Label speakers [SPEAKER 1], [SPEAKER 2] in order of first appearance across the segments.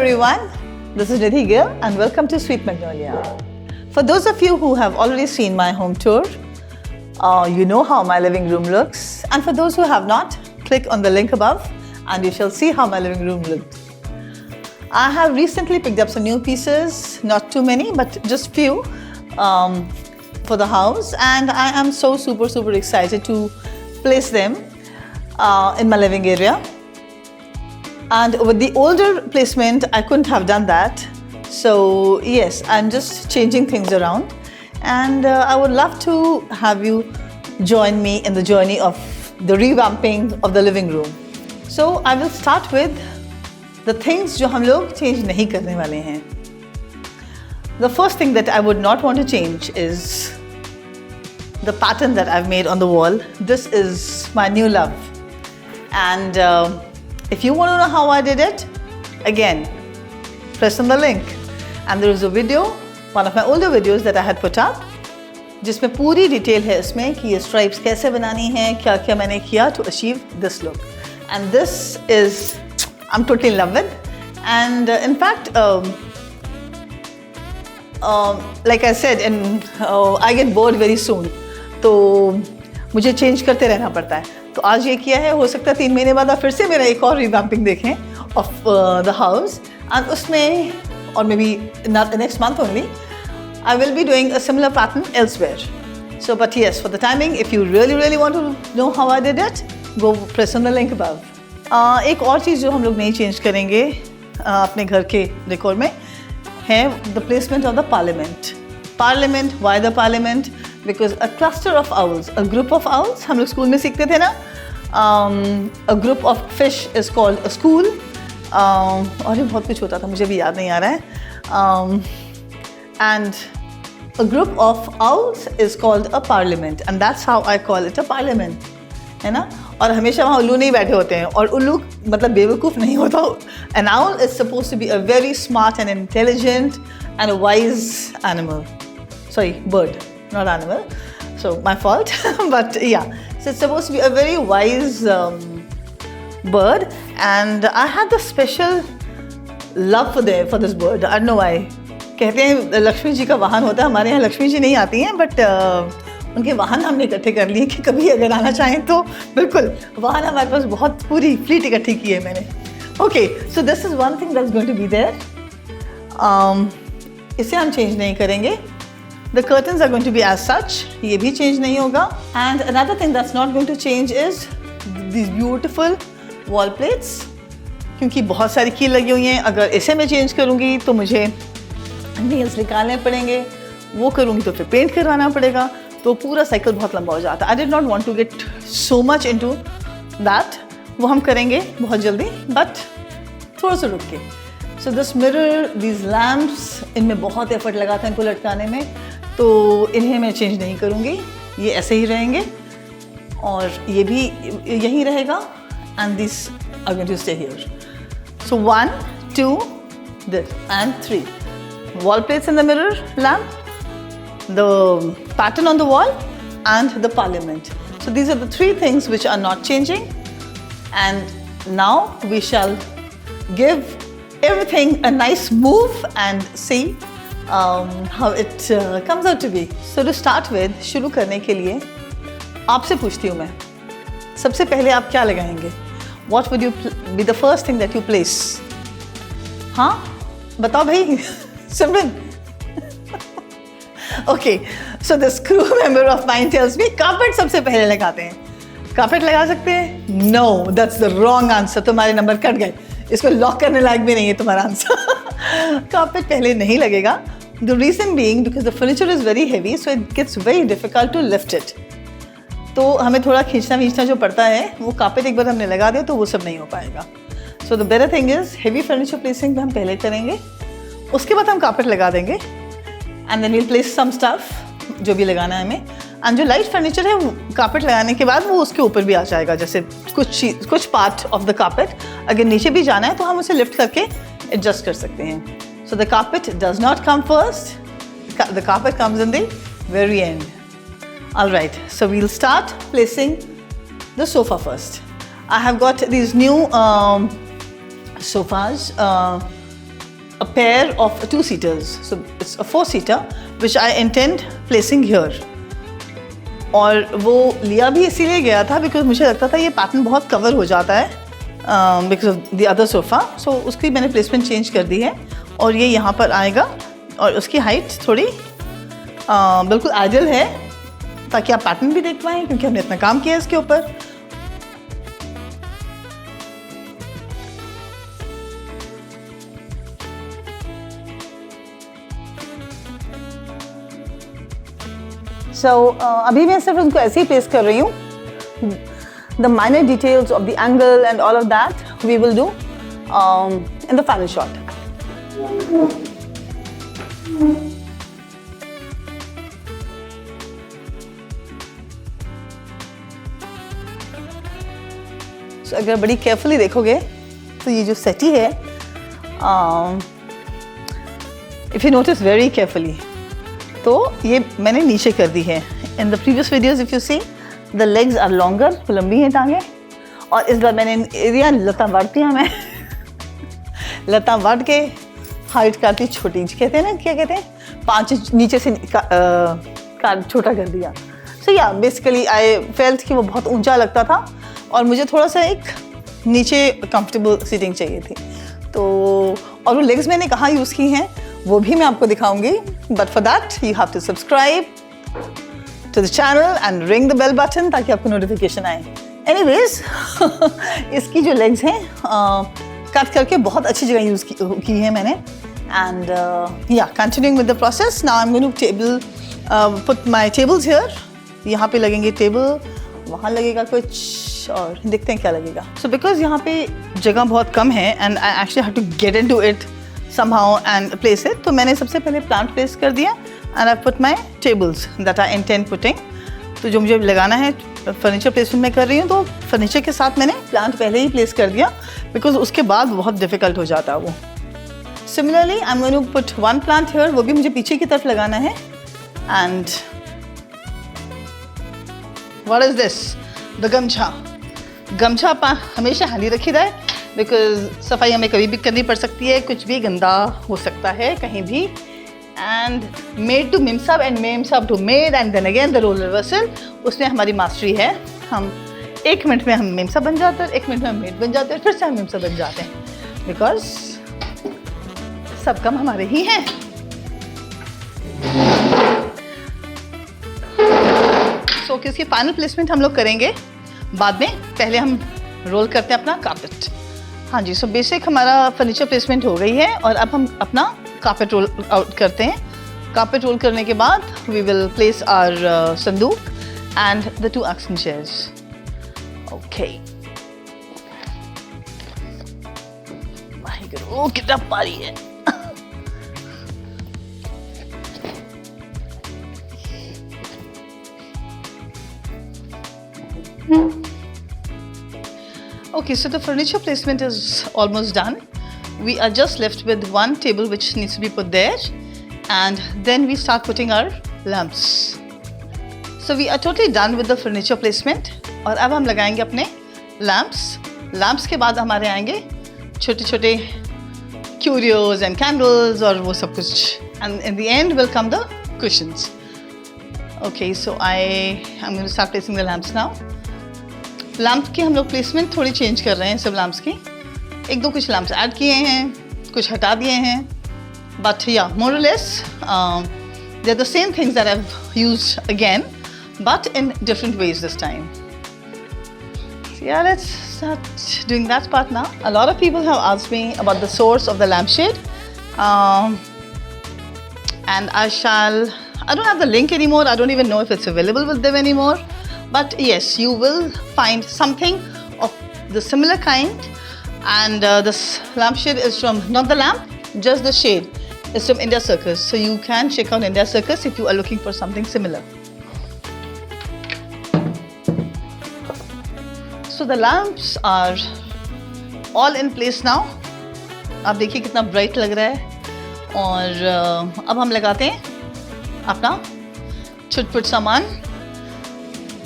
[SPEAKER 1] everyone, this is Nidhi Gill and welcome to Sweet Magnolia. For those of you who have already seen my home tour, you know how my living room looks, and for those who have not, click on the link above and you shall see how my living room looks. I have recently picked up some new pieces, not too many but just few for the house, and I am so super excited to place them in my living area. And with the older placement, I couldn't have done that. So yes, I'm just changing things around, and I would love to have you join me in the journey of the revamping of the living room. So I will start with the things जो हम लोग change नहीं करने वाले हैं. The first thing that I would not want to change is the pattern that I've made on the wall. This is my new love, and if you want to know how I did it, again, press on the link. And there is a video, one of my older videos that I had put up, जिसमें पूरी detail है इसमें कि ये stripes कैसे बनानी है, क्या क्या मैंने किया to achieve this look. And this is, I'm totally in love with. And in fact, like I said, I get bored very soon. तो मुझे change करते रहना पड़ता है. तो आज ये किया है, हो सकता है 3 महीने बाद आप फिर से मेरा एक और रिवैम्पिंग देखें ऑफ द हाउस, एंड उसमें और maybe next month only I will be doing a similar pattern elsewhere. So but yes, for the timing, if you really want to know how I did it, go press on the link above. एक और चीज़ जो हम लोग नहीं change करेंगे अपने घर के डेकोर में है the placement of the parliament. Parliament, why the parliament? Because a cluster of owls, a group of owls, हम लोग स्कूल में सीखते थे ना, a group of fish is called a school, और ये बहुत कुछ होता था, मुझे भी याद नहीं आ रहा है, and a group of owls is called a parliament, and that's how I call it a parliament, है ना. और हमेशा वहाँ उल्लू नहीं बैठे होते हैं, और उल्लू मतलब बेवकूफ़ नहीं होता. An owl is supposed to be a very smart and intelligent and a wise animal, sorry, bird. Not animal, so my fault. But yeah, so it's supposed to be a very wise bird, and I had the special love for this bird. I don't know why. कहते हैं लक्ष्मी जी का वाहन होता है, हमारे यहाँ लक्ष्मी जी नहीं आती हैं, बट उनके वाहन हमने इकट्ठे कर लिए कि कभी अगर आना चाहें तो बिल्कुल. वाहन हमारे पास बहुत पूरी फ्लीट इकट्ठी की है मैंने. Okay, so this is one thing that's going to be there. इसे हम चेंज नहीं करेंगे. The curtains are going to be as such, ये भी change नहीं होगा. And another thing that's not going to change is these beautiful wall plates, क्योंकि बहुत सारी कील लगी हुई हैं. अगर इसे मैं change करूँगी तो मुझे nails निकालने पड़ेंगे, वो करूँगी तो फिर पेंट करवाना पड़ेगा, तो पूरा साइकिल बहुत लंबा हो जाता है. I did not want to get so much into that. वो हम करेंगे बहुत जल्दी, but थोड़ा सा रुक के. So this mirror, these lamps, इनमें बहुत एफर्ट लगा था इनको लटकाने में, तो इन्हें मैं चेंज नहीं करूँगी, ये ऐसे ही रहेंगे, और ये भी यहीं रहेगा, and these are going to stay here. So 1, 2, this, and 3. Wall plates in the mirror lamp, the pattern on the wall, and the parliament. So these are the 3 things which are not changing, and now we shall give everything a nice move and see how it comes out to be. So to start with, शुरू करने के लिए आपसे पूछती हूँ मैं, सबसे पहले आप क्या लगाएंगे? What would you be the first thing that you place? हाँ, बताओ भाई. सिमरन. Okay, so this crew member of mine tells me carpet सबसे पहले लगाते हैं. Carpet लगा सकते हैं? No, that's the wrong answer. तुम्हारे नंबर कट गए. इसको लॉक करने लायक भी नहीं है तुम्हारा आंसर. कार्पेट पहले नहीं लगेगा. The reason being because the furniture is very heavy, so it gets very difficult to lift it. तो हमें थोड़ा खींचना जो पड़ता है, वो कार्पेट एक बार हमने लगा दिया तो वो सब नहीं हो पाएगा. So the better thing is heavy furniture placing हम पहले करेंगे, उसके बाद हम कार्पेट लगा देंगे, and then we'll place some stuff जो भी लगाना है हमें. एंड जो लाइट फर्नीचर है, कार्पेट लगाने के बाद वो उसके ऊपर भी आ जाएगा. जैसे कुछ पार्ट ऑफ द कार्पेट अगर नीचे भी जाना है तो हम उसे लिफ्ट करके एडजस्ट कर सकते हैं. So the carpet does not come first, the carpet comes in the very end. Alright, so we'll start placing the sofa first. I have got these new sofas a pair of 2-seaters. So it's a 4-seater which I intend placing here. और वो लिया भी इसीलिए गया था because मुझे लगता था ये पैटर्न बहुत कवर हो जाता है because of the other sofa. So उसकी मैंने प्लेसमेंट चेंज कर दी है और ये यहाँ पर आएगा और उसकी हाइट थोड़ी बिल्कुल आइडियल है ताकि आप पैटर्न भी देख पाएँ क्योंकि हमने इतना काम किया है इसके ऊपर. So, अभी मैं सिर्फ उनको ऐसे ही प्लेस कर रही हूँ. The minor details of the angle and all of that we will do in the final shot. So, अगर बड़ी केयरफुली देखोगे तो ये जो सेटी है, if you notice very carefully, तो ये मैंने नीचे कर दी है. In the previous videos if you see the legs are longer, लंबी हैं टांगे, और इस बार मैंने एरिया लता वाट दिया. मैं लता वाट के हाइट काटी छोटी, कहते हैं ना, क्या कहते हैं, 5 इंच नीचे से छोटा कर दिया. सो या बेसिकली आई फेल्ट कि वो बहुत ऊंचा लगता था और मुझे थोड़ा सा एक नीचे कंफर्टेबल सीटिंग चाहिए थी. तो और वो लेग्स मैंने कहाँ यूज़ की हैं वो भी मैं आपको दिखाऊंगी. But for that you have to subscribe to the channel and ring the bell button ताकि आपको नोटिफिकेशन आए. एनीवेज इसकी जो लेग्स हैं कट करके बहुत अच्छी जगह यूज़ की है मैंने. And yeah continuing with the process, now I am going to table put my tables here. यहाँ पे लगेंगे टेबल, वहाँ लगेगा कुछ और देखते हैं क्या लगेगा. सो बिकॉज यहाँ पे जगह बहुत कम है and I actually have to get into it somehow and place it. तो मैंने सबसे पहले प्लांट प्लेस कर दिया and I put my tables that I intend putting. तो जो मुझे लगाना है फर्नीचर प्लेसमेंट में कर रही हूँ, तो फर्नीचर के साथ मैंने प्लांट पहले ही प्लेस कर दिया बिकॉज उसके बाद बहुत डिफिकल्ट हो जाता है वो. Similarly I am going to put 1 plant here, वो भी मुझे पीछे की तरफ लगाना है. And what is this, the gamchha. गमछा हमेशा हाली रखी रहे बिकॉज सफाई हमें कभी भी करनी पड़ सकती है, कुछ भी गंदा हो सकता है कहीं भी. And maid to memsahib and memsahib to maid and then again the role reversal, उसमें हमारी मास्टरी है. हम 1 मिनट में हम मेम साहब बन जाते हैं, 1 मिनट में हम मेड बन जाते हैं, फिर से हम मेम साहब बन जाते हैं बिकॉज सब काम हमारे ही हैं. सो किसकी फाइनल प्लेसमेंट हम लोग करेंगे बाद में. पहले हम रोल करते हैं अपना कारपेट. हाँ जी, सो बेसिक हमारा फर्नीचर प्लेसमेंट हो गई है और अब हम अपना कारपेट रोल आउट करते हैं. कारपेट रोल करने के बाद वी विल प्लेस आवर संदूक and the 2 accent chairs. Okay, Waheguru कितना पारी है. Okay, so the furniture placement is almost done. We are just left with 1 table which needs to be put there, and then we start putting our lamps. So we are totally done with the furniture placement. और अब हम लगाएंगे अपने lamps. Lamps के बाद हमारे आएंगे छोटे छोटे curios and candles और वो सब कुछ. And in the end will come the cushions. Okay, so I'm going to start placing the lamps now. Lamp की हम लोग प्लेसमेंट थोड़ी चेंज कर रहे हैं सब लैम्प्स की. 1-2 कुछ लैम्प्स ऐड किए हैं, कुछ हटा दिए हैं, but yeah more or less they are the same things that I have used again but in different ways this time. Yeah, let's start doing that part now. A lot of people have asked me about the source of the lampshade, and I don't have the link anymore. I don't even know if it's available with them anymore. But yes, you will find something of the similar kind, and this lampshade is from, not the lamp, just the shade is from India Circus. So you can check out India Circus if you are looking for something similar. So the lamps are all in place now. आप देखिए कितना bright लग रहा है. और अब हम लगाते हैं अपना छुटपुट सामान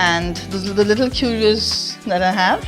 [SPEAKER 1] and the little curios that I have.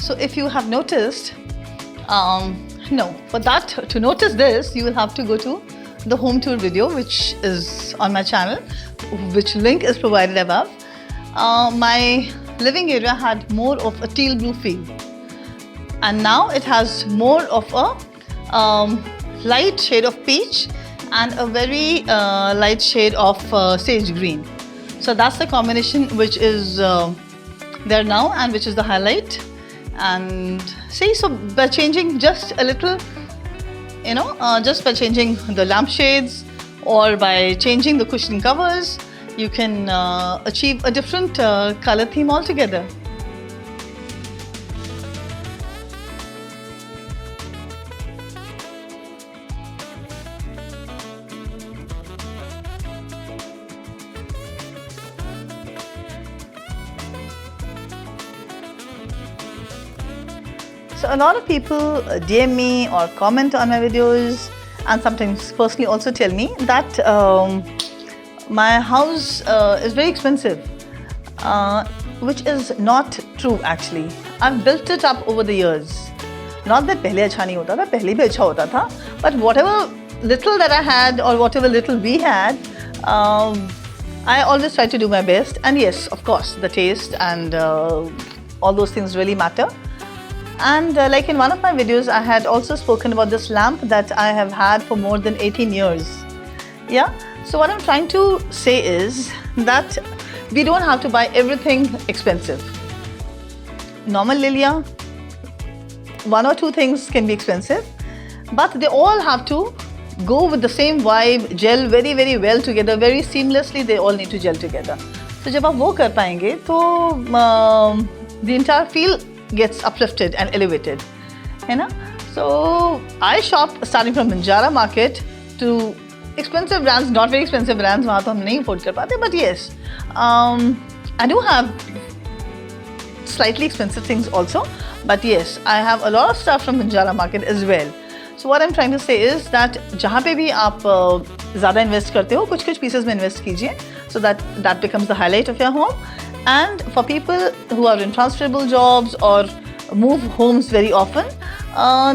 [SPEAKER 1] So if you have noticed, no, for that, to notice this, you will have to go to the home tour video, which is on my channel, which link is provided above. My living area had more of a teal blue feel, and now it has more of a light shade of peach and a very light shade of sage green. So that's the combination which is there now, and which is the highlight. And see, so by changing just a little, you know, just by changing the lampshades or by changing the cushion covers, you can achieve a different color theme altogether. So a lot of people DM me or comment on my videos, and sometimes personally also tell me that my house is very expensive, which is not true actually. I've built it up over the years. Not that pehle acha nahi hota tha, pehle bhi acha hota tha, but whatever little that I had or whatever little we had, I always try to do my best. And yes, of course, the taste and all those things really matter. And like in one of my videos, I had also spoken about this lamp that I have had for more than 18 years. Yeah. So what I'm trying to say is that we don't have to buy everything expensive. Normal lilia, one or two things can be expensive, but they all have to go with the same vibe, gel very, very well together, very seamlessly. They all need to gel together. So जब आप वो कर पाएंगे, तो the entire feel gets uplifted and elevated, है ना? So I shop starting from Banjara Market to expensive brands, not very expensive brands, वहाँ तो हम नहीं afford कर पाते, but yes, I do have slightly expensive things also, but yes, I have a lot of stuff from Banjara Market as well. So what I'm trying to say is that जहाँ पे भी आप ज़्यादा invest करते हो, कुछ pieces में invest कीजिए, so that becomes the highlight of your home. And for people who are in transferable jobs or move homes very often,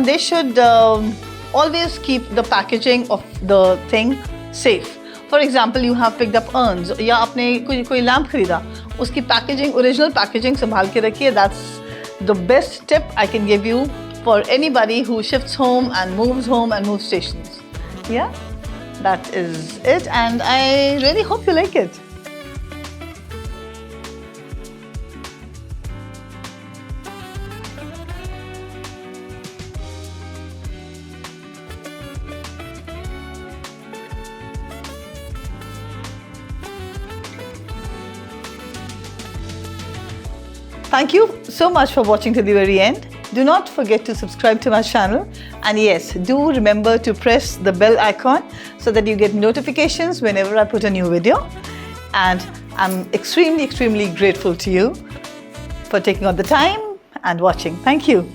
[SPEAKER 1] they should always keep the packaging of the thing safe. For example, you have picked up urns, या आपने कोई lamp खरीदा, उसकी packaging, original packaging संभाल के रखिए. That's the best tip I can give you for anybody who shifts home and moves stations. Yeah, that is it, and I really hope you like it. Thank you so much for watching till the very end. Do not forget to subscribe to my channel, and yes, do remember to press the bell icon so that you get notifications whenever I put a new video. And I'm extremely, extremely grateful to you for taking out the time and watching. Thank you.